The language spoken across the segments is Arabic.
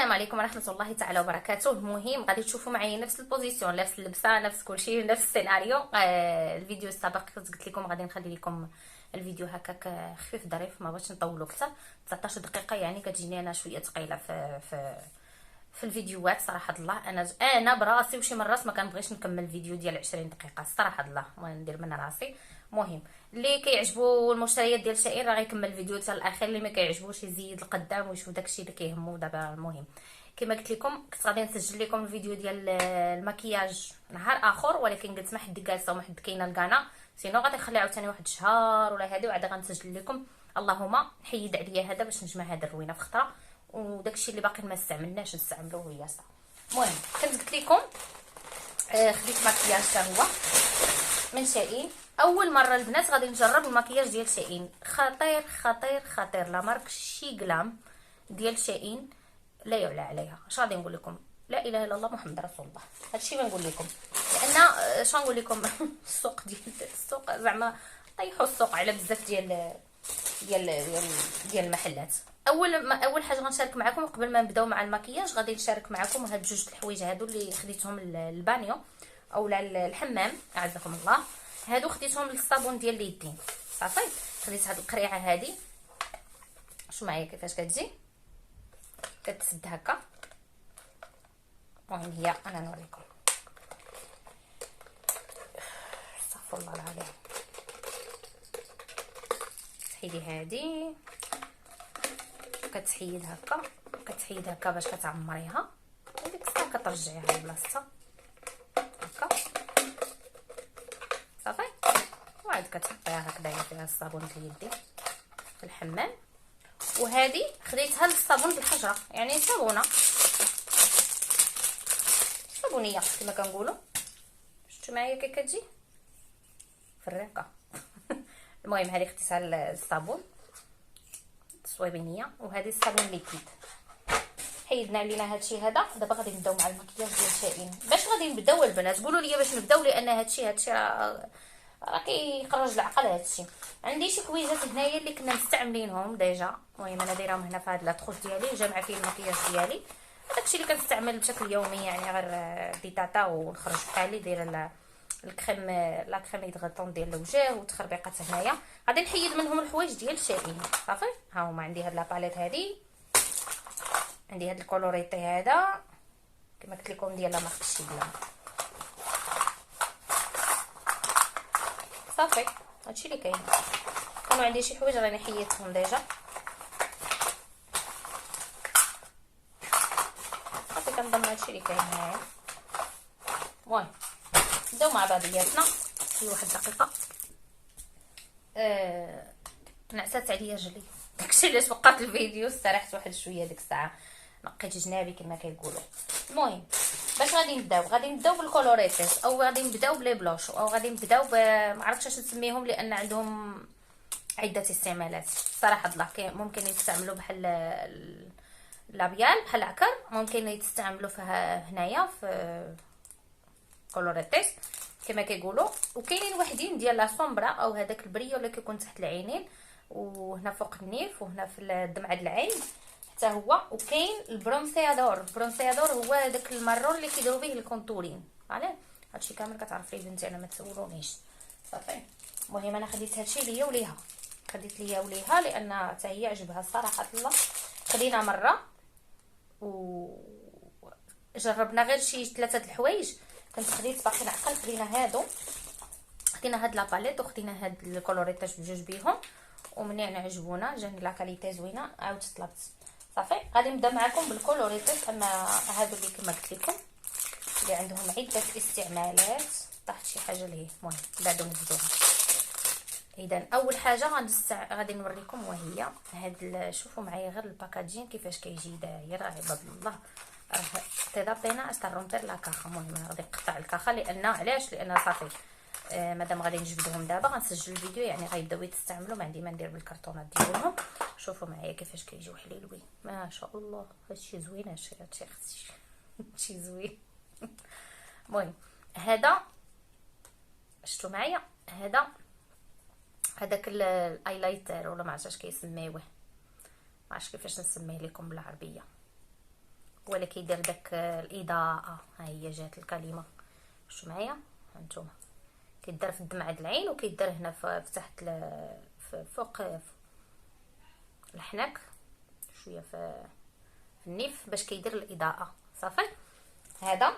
السلام عليكم ورحمه الله تعالى وبركاته. المهم غادي تشوفوا معايا نفس البوزيسيون، نفس اللبسه، نفس كلشي، نفس السيناريو. الفيديو السابق قلت لكم غادي نخلي لكم الفيديو هكاك خفيف ظريف، ما بغيتش نطولو اكثر. 19 دقيقه يعني كتجيني انا شويه ثقيله في الفيديوهات صراحه الله. انا براسي وشي مرات ما كنبغيش نكمل الفيديو ديال 20 دقيقه صراحه الله، وندير من راسي. المهم اللي كيعجبو المشتريات ديال شائر راه غيكمل الفيديو حتى الاخير، اللي ما كيعجبوش يزيد القدام ويشوف داكشي اللي كيهمو دابا. المهم كما قلت لكم كنت غادي نسجل لكم الفيديو ديال المكياج نهار اخر، ولكن قلت ما حد جالسه وما حد كاينه القناه، سينو غادي نخلي عاوتاني واحد الشهر ولا هادي وعاد غنسجل لكم. اللهم حيد عليا هذا باش نجمع هاد الروينه في خطره، وداكشي اللي باقي ما استعملناش نستعملوه هي صح. المهم كنت قلت لكم خديت مكياج حتى هو من شائين. اول مره البنات غادي نجرب المكياج ديال شائين، خطير خطير خطير. لا مارك شي غلام ديال شائين لا يعلى عليها. اش غادي نقول لكم؟ لا اله الا الله محمد رسول الله. هادشي بنقول لكم لان اش غنقول لكم السوق السوق زعما طيحوا السوق على بزاف ديال المحلات. اول حاجه غنشارك معكم قبل ما نبداو مع المكياج، غادي نشارك معكم هاد جوج الحوايج هادو اللي خديتهم للبانيو او الحمام اعزكم الله. هادو خديتهم للصابون ديال اليدين صافي. خديت هاد القريعه هادي، شوفوا معايا كيفاش كتجي، كتسد هكا. المهم هي انا نوريكم. استغفر الله العظيم. تحيدي هادي كتحيد هكا، كتحيد هكا باش كتعمريها، وديك الساعه كترجعيها لبلاصتها هكا صافي. وعاد كتحطيها هكذايا فيها الصابون ديال اليدين في الحمام. وهذه خديتها للصابون بالحجره، يعني صابونه صابونيه كما كنقولوا. شفتوا معايا كي كتجي في الرقه المهم هذه خديتها للصابون الصويبينيه، وهذه الصابون ليكيد. حيدنا علينا هادشي هذا. دابا غادي نبداو مع المكياج ديال شائين. باش غادي نبداو البنات قولوا لي باش نبداو، لان هادشي راه كيخرج العقل. هادشي عندي شي حويجات هنايا اللي كنا مستعملينهم ديجا. المهم انا دايراهم هنا في هاد لاطخوش ديالي وجامعه فيه المكياج ديالي، داكشي اللي كنستعمل بشكل يومي يعني غير ديتاتا ونخرج بحالي دايره الكريم لا كريم هيدغاتون ديال الوجه وتخربيقات هنايا. غادي نحيد منهم الحوايج ديال شائين صافي. ها هما عندي هاد لاباليت هادي، عندي هاد الكولوريتي هذا كما قلت لكم ديال لا مارك شيغلام صافي. هادشي اللي كاين. كانوا عندي شي حوايج راني حيدتهم ديجا صافي. كنظن هادشي اللي كاين هنايا. المهم نبداو مع بعضياتنا في واحد الدقيقه. نعسات عليا رجلي، داكشي علاش وقفت الفيديو، استريحت واحد شويه ديك الساعه، نقيت جنابي كما كيقولوا. المهم باش غادي نبداو بالكولوريتيس، او غادي نبداو بلي بلوش، او غادي نبداو ما عرفتش اش نسميهم لان عندهم عده استعمالات صراحه الله. ممكن يستعملوا بحال لابيال بحال العكر، ممكن يستعملوا فيها هنايا في كولوريتيس كما كيقولوا. وكاينين وحدين ديال لا سومبرا او هذاك البريو اللي كيكون تحت العينين وهنا فوق النيف وهنا في الدمعه د العين حتى هو. وكاين البرونسيادور هو داك المارون اللي كيديروا به الكونتورين. فوالا هادشي كامل كتعرف لي بنتي انا ما تسولونيش صافي. المهم انا خديت هادشي ليا وليها، خديت ليا وليها لان حتى هي عجبها صراحه الله. خدينا مره وجربنا غير شي 3 الحوايج. كنت خديت باقي العقل، خدينا هادو، خدينا هاد لاباليت وخدينا هاد الكولوريتاج بجوج بيهم، ومنين عجبونا جاني لا كاليتي زوينه عاود طلبت صافي. غادي نبدا معكم بالكولوريتاج. اما هادو اللي كما قلت لكم اللي عندهم عده استعمالات، طاحت شي حاجه ليه. المهم بعدو نبداوها. اذا اول حاجه غادي نوريكم وهي هاد شوفوا معايا غير الباكاجين كيفاش كيجي داير عباد الله. تدا بينا استرومتر لا كاخه. المهم غادي نقطع الكاخه لان علاش؟ لان صافي مادام غادي نجبدهم دابا غنسجل الفيديو يعني غيبداو يستعملوا، ما عندي ما ندير بالكرتونات ديالهم. شوفوا معايا كيفاش كيجيو حليلوين ما شاء الله. هادشي زوين، هادشي اختي هادشي زوين. المهم هذا شفتوا معايا هذاك الايلايتر ولا ما عرفتش كيسميوه، ما عرفتش كيفاش نسميه لكم بالعربيه. هو اللي كيدير داك الاضاءه. ها هي جات الكلمه، شفتوا معايا هانتوما، كيدار في الدمعه د العين وكيدار هنا في تحت فوق الحنك شويه في النيف باش كيدير الاضاءه. صافي هذا.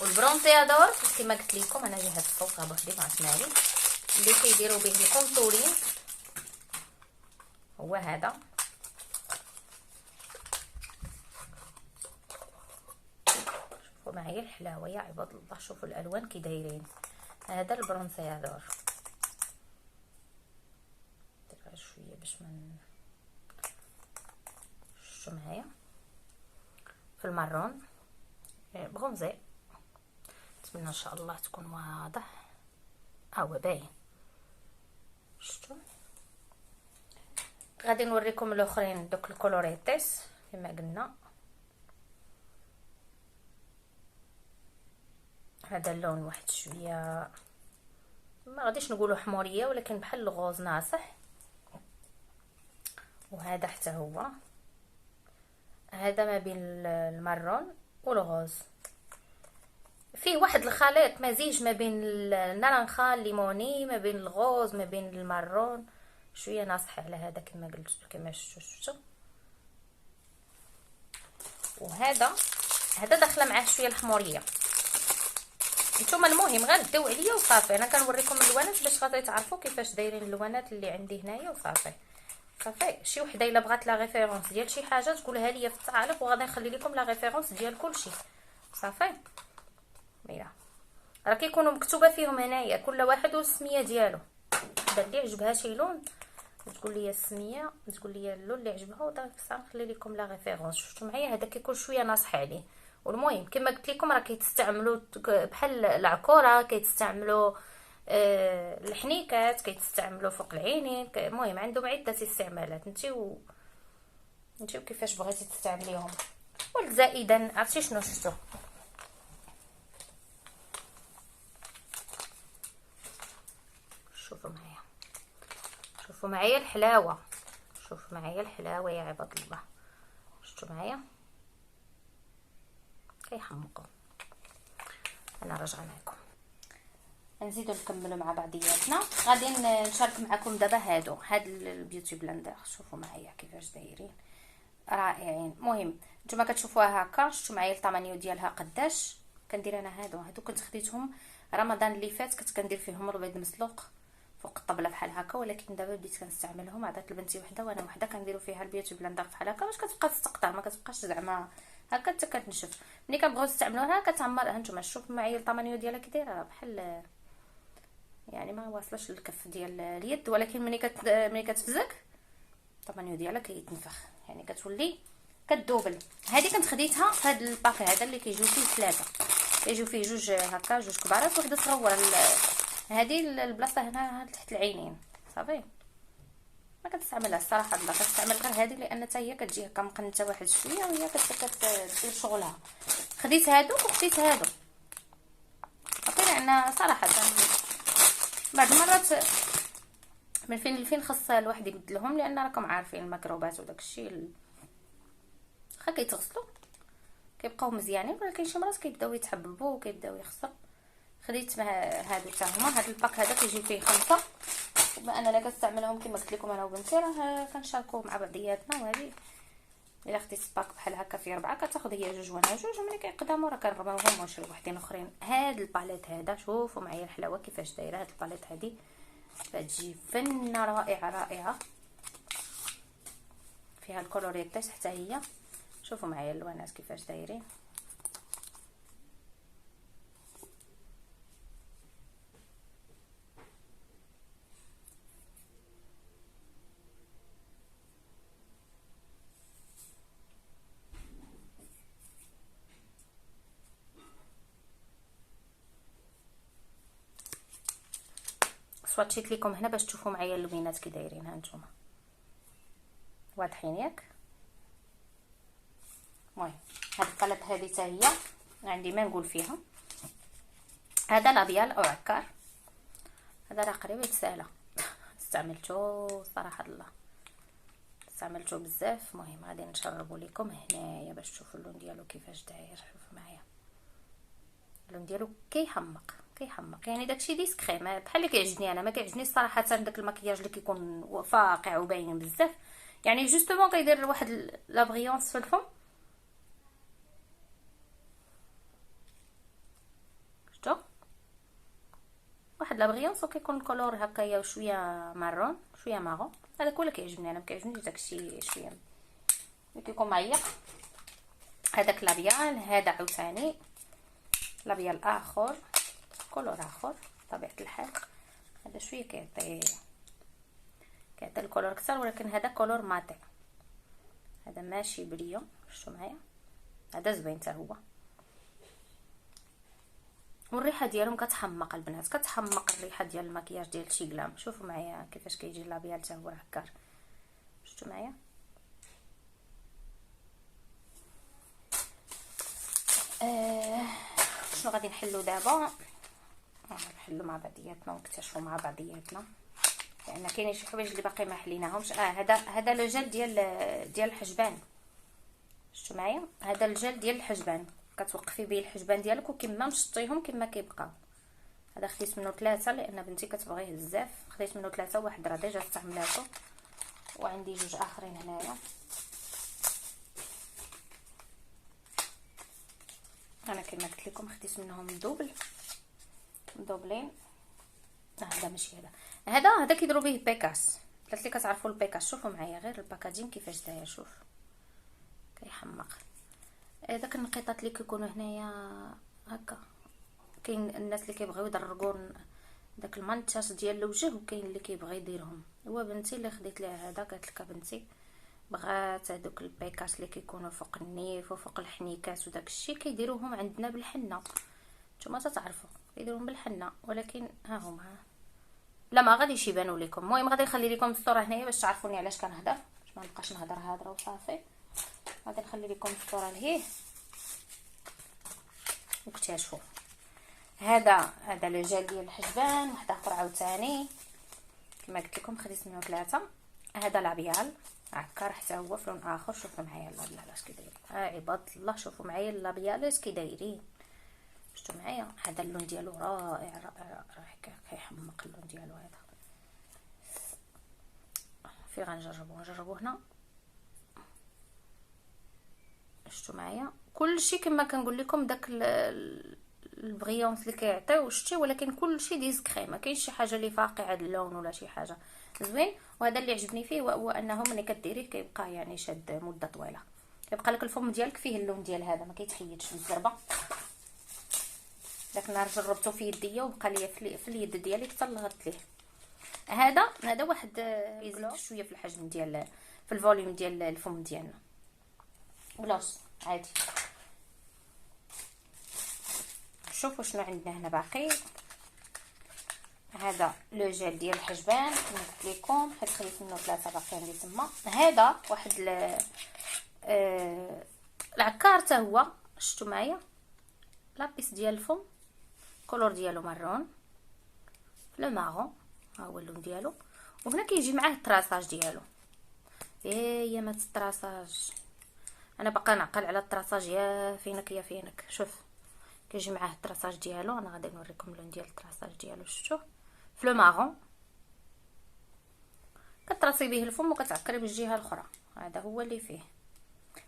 والبرونزيادور كما قلت لكم انا جهزت فوق بوحدي مع شمالي اللي كيديروا به الكونتورين هو هذا. شوفوا معايا الحلاوه يا عباد الله، شوفوا الالوان كي دايرين. هذا البرونزيادور دير شويه باش من شفتوا معايا في المارون برونزي. نتمنى ان شاء الله تكون واضح. هو باين شفتوا. غادي نوريكم الاخرين دوك الكولوريتيس كما قلنا. هذا اللون واحد شويه ما غاديش نقولوا حموريه ولكن بحال الغوز ناصح. وهذا حتى هو، هذا ما بين المارون والغوز، فيه واحد الخليط مزيج ما بين النارنخا الليموني ما بين الغوز ما بين المارون شويه ناصح على هذا كما قلت كما شفتوا. وهذا داخله معاه شويه الحموريه. نتوما المهم غير داو عليا وصافي. انا كنوريكم اللوانات باش غادي تعرفوا كيفاش دايرين اللوانات اللي عندي هنايا وصافي. صافي شي وحده الا بغات لا ريفيرونس ديال شي حاجه تقولها لي في التعاليق وغادي نخلي لكم لا ريفيرونس ديال كلشي. صافي ميرا راه كيكونوا مكتوبه فيهم هنايا كل واحد والسميه ديالو. وحده اللي عجبها شي لون تقول لي السميه، تقول لي اللون اللي عجبها وداك الساعه نخلي لكم لا ريفيرونس. شفتوا معايا هذا كيكون شويه ناصح عليه. والمهم كما قلت لكم راه كيتستعملوا بحال العكوره، كيتستعملوا الحنيكات، كيتستعملوا فوق العينين. المهم عندهم عده استعمالات. نتيو كيفاش بغيتي تستعمليهم. والزائدا عرفتي شنو شفتوا شوفوا معايا الحلاوه، شوفوا معايا الحلاوه يا عباد الله. شفتوا معايا كيحمقوا. انا راجعه معكم نزيدو نكملوا مع بعضياتنا. غادي نشارك معكم دابا هاد البيوتي بلندر. شوفوا معايا كيفاش دايرين رائعين. المهم نتوما كتشوفوها هكا. شفتوا معايا الطمانيو ديالها قداش كندير انا. هادو كنت خديتهم رمضان اللي فات، كنت كندير فيهم البيض مسلوق فوق الطبله بحال هكا، ولكن دابا بديت كنستعملهم. عطات لبنتي وحده وانا وحده كنديروا فيها البيوتي بلندر بحال هكا باش كتبقى تستقطع ما كتبقاش زعما هكا حتى كتنشف. ملي كنبغيو نستعملوها كتعمر. ها نتوما شوفوا معايا الطمانيو ديالها كي دايره بحال يعني ما واصلاش للكف ديال اليد، ولكن ملي كتفزك الطمانيو ديالها كيتنفخ يعني كتولي كتدوبل. هذه كنت خديتها في هذا الباك هذا اللي كيجيو فيه ثلاثه، كيجيو فيه جوج هكا، جوج كبارات وحده صغيره. هذه البلاصه هنا تحت العينين. صافي ما كنستعملها الصراحه، لا كنستعمل غير هذه لان حتى هي كتجي هكا مقنته واحد شويه وهي كتدير شغلها. خديت هادوك وخديت هادو صافي، لان صراحه بعض المرات من فين خاص الواحد يبدلهم، لان راكم عارفين الميكروبات وداك الشيء واخا كيتغسلوا كيبقاو مزيانين، ولكن شي مرات كيبداو يتحببوا وكيبداو يخسروا. خديت هادو حتى هما. هاد الباك هذا كيجي فيه 5، بما اننا كنستعملهم كما قلت لكم انا وبنتي راه كنشاركوا مع بعضياتنا. وهذه الا خديت باك بحال هكا فيه 4 كتاخذ هي جوج وانا جوج، وملي كيقداموا راه كنرميوهم ونشري وحدين اخرين. هاد الباليت هذا شوفوا معايا الحلاوه كيفاش دايره. هاد الباليت هذه كتجي فنه رائعه فيها الكولوريتات حتى هي. شوفوا معايا اللوانات كيفاش دايرين. صوتيت لكم هنا باش تشوفوا معايا اللوينات كي دايرين. ها نتوما واضحين ياك. المهم هاد الباليت هذه حتى هي عندي ما نقول فيها. هذا لابيال او عكار، هذا راه قريب يتسالى. استعملته صراحه الله استعملته بزاف. المهم غادي نشربو لكم هنايا باش تشوفوا اللون ديالو كيفاش داير. شوفوا معايا اللون ديالو كيحمق يعني داكشي ديسكري بحال اللي كيعجبني انا. ما كيعجبنيش صراحه داك المكياج اللي كيكون فاقع وباين بزاف، يعني جوستومون كيدير واحد لا بريونس في الفم. شفتوا واحد لا بريونس وكيكون الكولور هكايا شويه مارون شويه مارون. هذاك هو اللي كيعجبني انا، ما كيعجبنيش داكشي شويه اللي كيكون معيق. هذاك لابيال، هذا عاوتاني لابيال اخر كولور اخر بطبيعه الحال. هذا شويه كيعطي الكولور اكثر، ولكن هذا كولور ماتي، هذا ماشي بريو. شفتوا معايا هذا زوين حتى هو، والريحه ديالهم كتحمق البنات، كتحمق الريحه ديال المكياج ديال شي كلام. شوفوا معايا كيفاش كيجي لابيال حتى هو عكار. شفتوا معايا شنو غادي نحلو دابا؟ نحلو مع بعضياتنا ونكتشفوا مع بعضياتنا، لان كاينين شي حوايج اللي باقي ما حليناهمش. هذا لو جل ديال الحجبان. شفتوا معايا هذا الجل ديال الحجبان، كتوقفي به الحجبان ديالك وكما مشطيهم كما كيبقاو. هذا خديت منه 3 لان بنتي كتبغيه بزاف، خديت منه 3 واحد راه ديجا استعملاته، وعندي 2 اخرين هنايا. انا كما قلت لكم خديت منهم دوبلين. هذا ماشي هذا كيديروا به بيكاس، قلت لي كتعرفوا البيكاس. شوفوا معايا غير الباكاجين كيفاش داير، شوف كيحمق. داك النقيطات اللي كيكونوا هنايا هكا، كاين الناس اللي كيبغيو يدرقوا داك المنتاج ديال الوجه، وكاين اللي كيبغي يديرهم. هو بنتي اللي خديت لها هذا، قالت لك بنتي بغات هذوك البيكاس اللي كيكونوا فوق النيف وفوق الحنيكات وداك الشيء كيديروهم عندنا بالحنه. نتوما تتعرفوا كيديروهم بالحنه، ولكن ها هما لا ما غاديش يبانوا لكم. المهم غادي نخلي لكم الصوره هنايا باش تعرفوني علاش كنهضر، باش ما نبقاش نهضر هضره وصافي. غادي نخلي لكم الصوره لهيه واكتشفوا. هذا لو جل ديال الحجبان. واحد اخر عاوتاني كما قلت لكم خديت منه 3. هذا لابيال عكار حتى هو في لون اخر. شوفوا معايا اللابيال اش كيداير عباد الله، شوفوا معايا اللابيال اش كيدايرين. شفتوا معايا هذا اللون ديالو رائع رائع كيحمق اللون ديالو. هذا في غنجربوه هنا. شفتوا معايا كلشي كما كنقول لكم داك البغيونس اللي كيعطيو شتي، ولكن كلشي ديسكري، ما كاينش شي حاجه اللي فاقعه اللون ولا شي حاجه زوين. وهذا اللي عجبني فيه هو انه ملي كديريه كيبقى يعني شاد مده طويله، كيبقى لك الفم ديالك فيه اللون ديال هذا، ما كيتحيدش بالزربه. داك النهار جربته في يديا وبقى لي في اليد ديالي حتى لغت ليه. هذا واحد يزيد شويه في الحجم ديال في الفوليوم ديال الفم ديالنا، بلاص عادي. شوفوا شنو عندنا هنا باقي. هذا لو جيل ديال الحجبان كما قلت لكم، حيت خليت منه 3 باقيين اللي تما. هذا واحد العكار حتى هو. شفتوا معايا لابيس ديال الفم، كولور ديالو مارون لو مارون، ها هو اللون ديالو. وهنا كيجي معاه الطراساج ديالو. يا ما الطراساج، انا باقا نعقل على الطراساج يا فينك. شوف كيجي معاه الطراساج ديالو. انا غادي نوريكم اللون ديال الطراساج ديالو. شفتوا في لو مارون، كتراسي به الفم وكتعكري بالجهه الاخرى. هذا هو اللي فيه.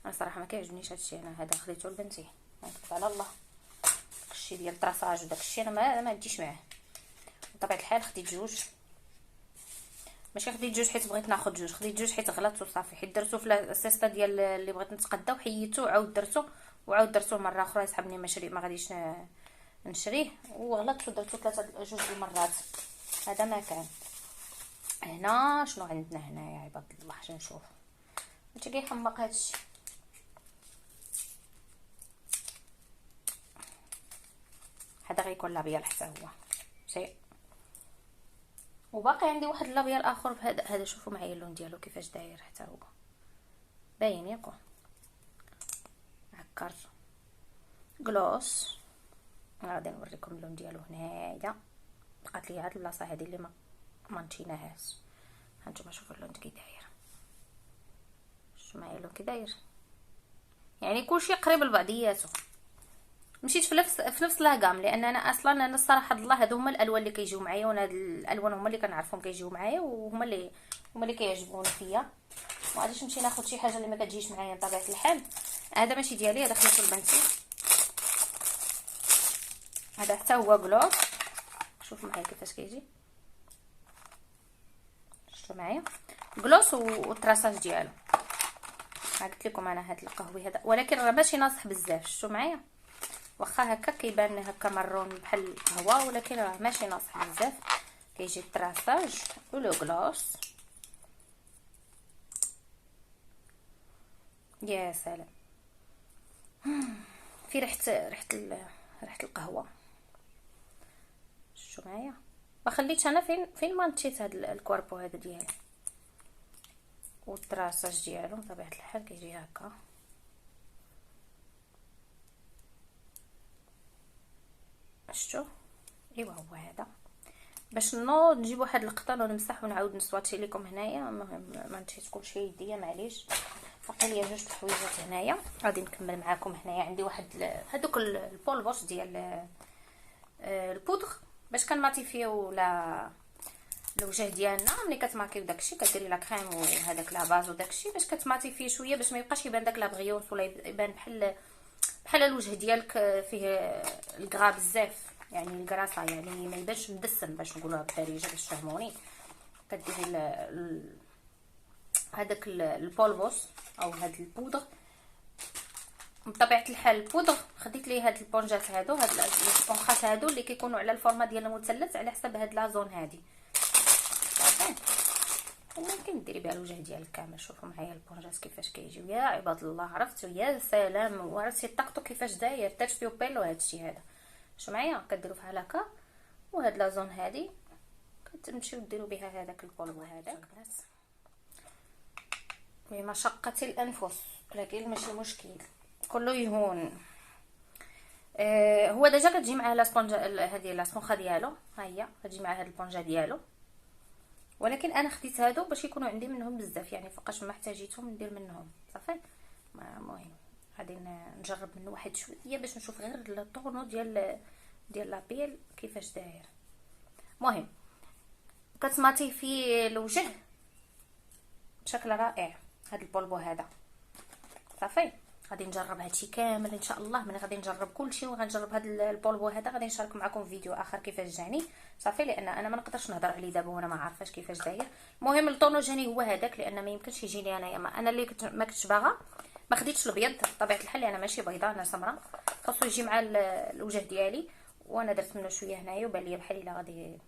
انا صراحه ما كيعجبنيش هذا الشيء، انا هذا خديته لبنتي، نكتب على الله. داكشي ديال الطراساج وداك الشيء انا ما نديش معاه. بطبيعه الحال خديت 2، ماشي خديت 2 حيت بغيت ناخذ 2، خديت 2 حيت غلطت وصافي، حيت درتو في السيسطه ديال اللي بغيت نتقدا وحيدته وعاود درتو مره اخرى. يسحبني ما غاديش نشريه، وغلطت ودرتو 2 المرات. هذا ما كان. هنا شنو عندنا هنا يا عباد الله؟ اش نشوف هادشي كيحمق هادشي. هذا غيكون لابيال حتى هو شيء. وباقي عندي واحد لابيال اخر هذا. شوفوا معايا اللون ديالو كيفاش داير حتى هو باين ياكو عكر غلوس. غادي نوريكم اللون ديالو هنايا. بقات لي هاد البلاصه هذه اللي ما نتيناهاش. هانتوما شوفوا اللون كي داير. شوفوا معايا لو كي داير، يعني كلشي قريب لبعضياتو. مشيت في نفس لاكام، لان انا اصلا انا الصراحه الله هادو هما الالوان اللي كيجيو معايا، وانا هاد الالوان هما اللي كنعرفهم كيجيو معايا، وهما اللي كيعجبوني فيا. ما غاديش نمشي ناخذ شي حاجه اللي ما كتجيش معايا بطبيعه الحال. هذا ماشي ديالي، هذا خليته لبنتي. هذا حتى هو كلوس، شوفوا معايا كيفاش كيجي، شفتوا معايا كلوس والتراساج ديالو. قلت لكم انا هاد القهوي هذا، ولكن راه ماشي ناصح بزاف. شفتوا معايا واخا هكا كيبان هكا مرون بحال القهوه، ولكن راه ماشي ناصح بزاف. كيجي التراساج ولو كلوس. يا سلام، في ريحه القهوه. شفتوا معايا، وخليت انا فين ما نشيت هاد الكوربو هذا ديالي، والتراساج ديالو بطبيعه الحال كيجي هكا. شفتوا؟ ايوا هو هذا. باش نوض نجيب واحد القطن ونمسح ونعاود نسواتشي لكم هنايا. المهم ما نسيت كلشي يديا، معليش. باقي ليا جوج الحويجات هنايا غادي نكمل معاكم. هنايا عندي واحد هذوك البولبوش ديال البودغ باش كنماتيفيو ولا الوجه ديالنا. ملي كتماكيو داكشي كديري لا كريم وهذاك لا باز وداكشي باش كتماتيفيه شويه، باش ما يبقاش يبان داك لا بغيونس ولا يبان بحال الوجه ديالك فيه الكغا بزاف، يعني الكراسه، يعني ما يبانش مدسم باش نقولوها بالدارجه باش تفهموني. كديري هذاك البولبوس او هاد البودغ. بطبيعه الحال البودغ خديت ليه هاد البونجات هادو، هاد الاسبونخات هادو اللي كيكونوا على الفورما ديال المثلث على حسب هاد لازون هادي صافي. وممكن ديري بها الوجه ديالك كامل. شوفوا معايا البونجات كيفاش كيجيو يا عباد الله، عرفتوا؟ يا سلام، وعرفتي الطقطق كيفاش داير تاتشيو بيلو هادشي هذا. شو معايا كديروا فيها هكا، وهاد لازون هادي كتمشيو ديروا بها هذاك البولبو هذاك. بمشقة الانفس، ولكن ماشي مشكل، كله يهون. هو ديجا كتجي معاه لاسبونجا هذه لاسبونخه ديالو، ها هي كتجي مع هاد البونجا ديالو، ولكن انا خديت هادو باش يكونوا عندي منهم بزاف، يعني فوقاش ما احتاجيتهم ندير منهم صافي. المهم غادي نجرب منه واحد شويه باش نشوف غير الطونو ديال لابيل كيفاش داير. المهم كتماتي في الوجه بشكل رائع هاد البولبو هذا صافي. غادي نجرب هادشي كامل ان شاء الله. من غادي نجرب كلشي وغنجرب هاد البولبو هذا غادي نشارك معكم فيديو اخر كيفاش جاني صافي، لان انا ما نقدرش نهضر عليه دابا وانا ما عارفاش كيفاش داير. المهم الطونو جاني هو هذاك، لان ما يمكنش يجيني انايا انا اللي ما كنتش باغا، ما خديتش الابيض بطبيعه الحال، انا ماشي بيضاء انا سمراء، خاصو يجي مع الوجه ديالي، وانا درت منه شويه هنايا وبان لي بحال الا غادي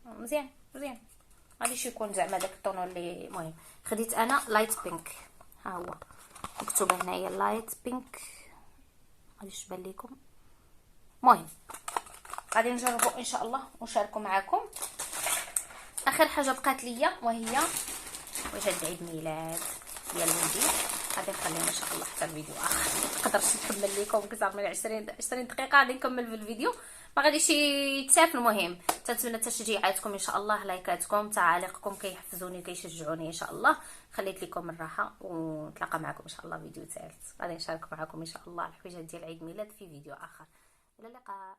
مزيان غاديش يكون زعما داك الطونو اللي. المهم خديت انا لايت بينك، ها هو مكتوبه هنايا لايت بينك، غاديش تبان لكم. المهم غادي نجربوا ان شاء الله ونشاركوا معكم. اخر حاجه بقات ليا وهي وجه عيد ميلاد ديال ولدي، غادي نخليها ان شاء الله حتى الفيديو اخر، ما نقدرش نكمل لكم اكثر من 20 دقيقه. غادي نكمل في الفيديو ما غاديش يتساف. المهم تنتمنى تشجيعاتكم ان شاء الله، لايكاتكم، تعاليقكم كيحفزوني كيشجعوني ان شاء الله. خليت لكم الراحه ونتلاقى معكم ان شاء الله فيديو ثالث. غادي نشارك معكم ان شاء الله الحويجات ديال عيد ميلاد في فيديو اخر. الى اللقاء.